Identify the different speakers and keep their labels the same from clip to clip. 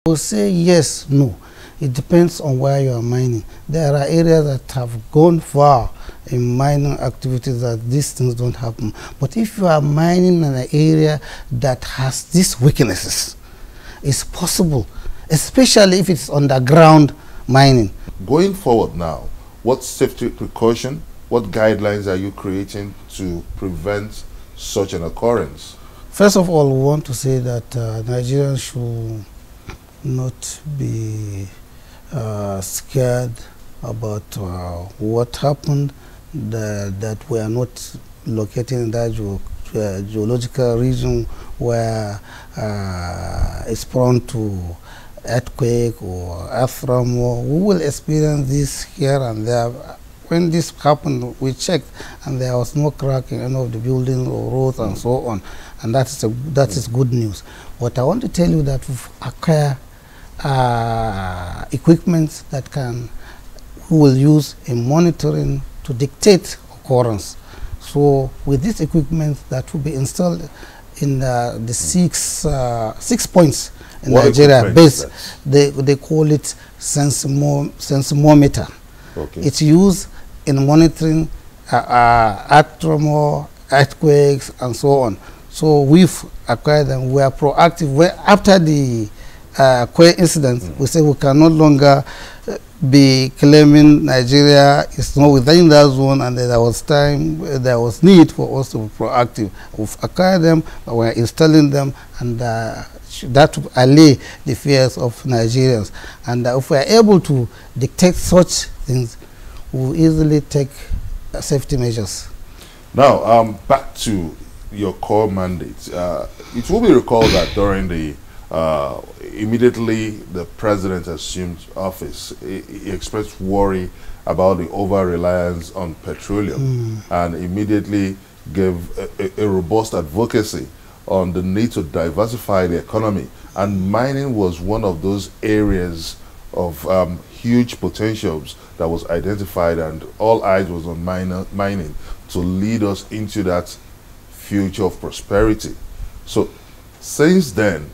Speaker 1: will say yes, no. It depends on where you are mining. There are areas that have gone far in mining activities that these things don't happen. But if you are mining in an area that has these weaknesses, it's possible, especially if it's underground mining.
Speaker 2: Going forward now, what safety precaution, what guidelines are you creating to prevent such an occurrence?
Speaker 1: First of all, we want to say that Nigerians should not be scared about what happened, that we are not located in that geological region where it's prone to earthquake or earth tremor. We will experience this here and there. When this happened, we checked, and there was no crack in any of the buildings or roads and so on, and that is good news. But I want to tell you that we've acquired equipment that we will use in monitoring to dictate occurrence. So with this equipment that will be installed in the six points in Nigeria base, they call it seismometer.
Speaker 2: Okay.
Speaker 1: It's used in monitoring earth tremor, earthquakes, and so on. So we've acquired them. We are proactive. After the quake incident, we say we can no longer be claiming Nigeria is not within that zone, and there was need for us to be proactive. We've acquired them, but we're installing them, and that will allay the fears of Nigerians. And if we are able to detect such things, we'll easily take safety measures.
Speaker 2: Now, back to your core mandate. It will be recalled that during the immediately the president assumed office, he expressed worry about the over-reliance on petroleum and immediately gave a robust advocacy on the need to diversify the economy. And mining was one of those areas of huge potentials that was identified, and all eyes was on mining to lead us into that future of prosperity. So since then,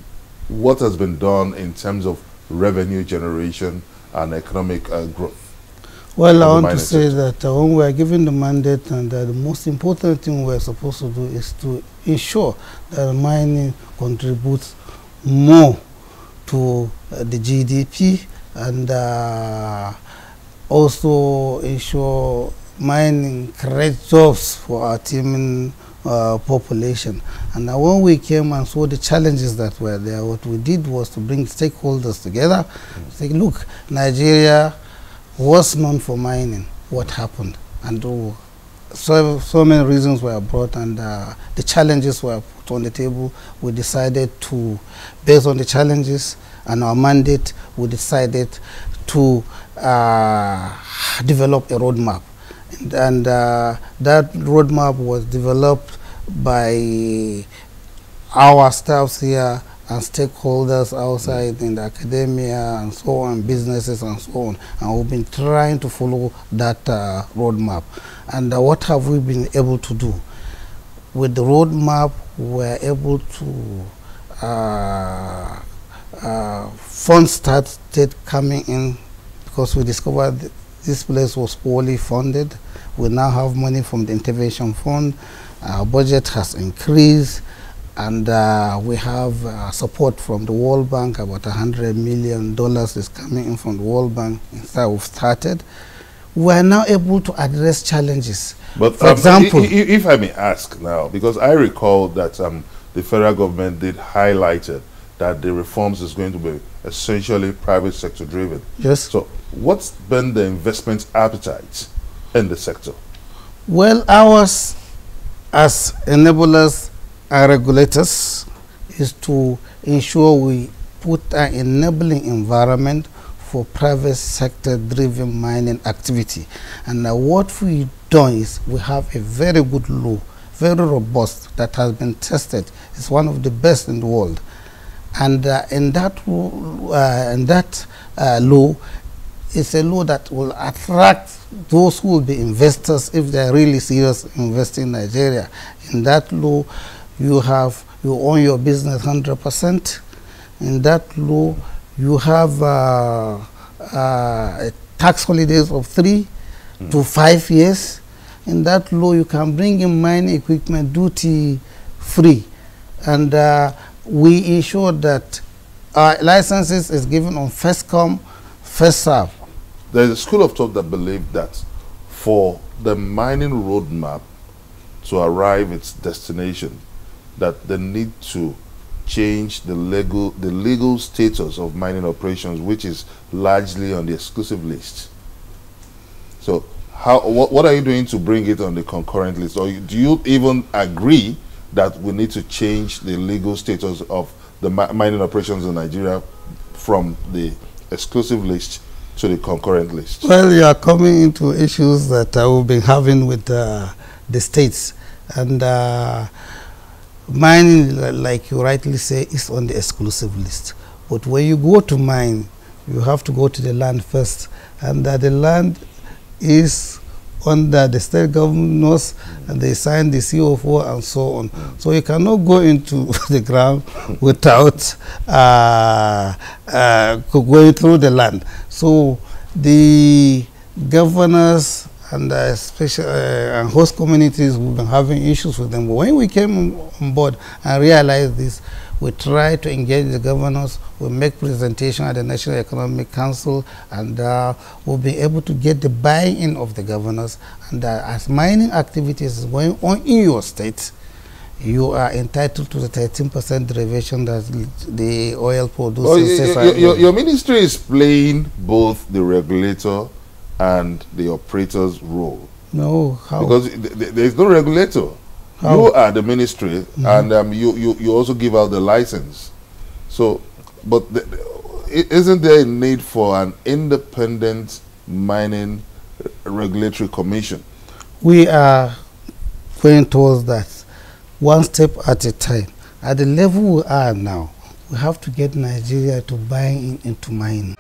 Speaker 2: what has been done in terms of revenue generation and economic growth?
Speaker 1: Well, I want to say that when we are given the mandate, and the most important thing we are supposed to do is to ensure that mining contributes more to the GDP, and also ensure mining creates jobs for our teeming population. And when we came and saw the challenges that were there, what we did was to bring stakeholders together, say, look, Nigeria was known for mining. What happened? And so many reasons were brought, and the challenges were put on the table. We decided to, based on the challenges and our mandate, we decided to develop a roadmap. And that roadmap was developed by our staffs here and stakeholders outside in the academia and so on, businesses and so on. And we've been trying to follow that roadmap. And what have we been able to do? With the roadmap, we're able to funds started coming in because we discovered that this place was poorly funded. We now have money from the intervention fund. Our budget has increased, and we have support from the World Bank. About $100 million is coming in from the World Bank. Instead, we've started. We are now able to address challenges.
Speaker 2: But
Speaker 1: for example,
Speaker 2: if I may ask now, because I recall that the federal government did highlighted that the reforms is going to be essentially private sector driven.
Speaker 1: Yes.
Speaker 2: So what's been the investment appetite in the sector?
Speaker 1: Well, ours as enablers and regulators is to ensure we put an enabling environment for private sector driven mining activity. And what we've done is we have a very good law, very robust, that has been tested. It's one of the best in the world. And in that law, it's a law that will attract those who will be investors if they are really serious investing in Nigeria. In that law, you own your business 100%. In that law, you have tax holidays of 3 to 5 years. In that law, you can bring in mining equipment duty free, and we ensure that licenses is given on first come, first serve.
Speaker 2: There's a school of thought that believe that for the mining roadmap to arrive its destination, that they need to change the legal status of mining operations, which is largely on the exclusive list. So what are you doing to bring it on the concurrent list? Or do you even agree that we need to change the legal status of the mining operations in Nigeria from the exclusive list to the concurrent list?
Speaker 1: Well, you are coming into issues that we've been having with the states, and mining, like you rightly say, is on the exclusive list. But when you go to mine, you have to go to the land first, and the land is under the state governors, and they sign the CO4 and so on. So you cannot go into the ground without going through the land. So the governors and and host communities, we've been having issues with them. But when we came on board and realized this, we try to engage the governors. We make presentation at the National Economic Council, and we'll be able to get the buy-in of the governors. And as mining activities is going on in your state, you are entitled to the 13% derivation that the oil producers.
Speaker 2: Your ministry is playing both the regulator and the operator's role.
Speaker 1: No, how?
Speaker 2: Because there is no regulator. How? You are the ministry, and you also give out the license. So, but isn't there a need for an independent mining regulatory commission?
Speaker 1: We are going towards that, one step at a time. At the level we are now, we have to get Nigeria to buy into mining.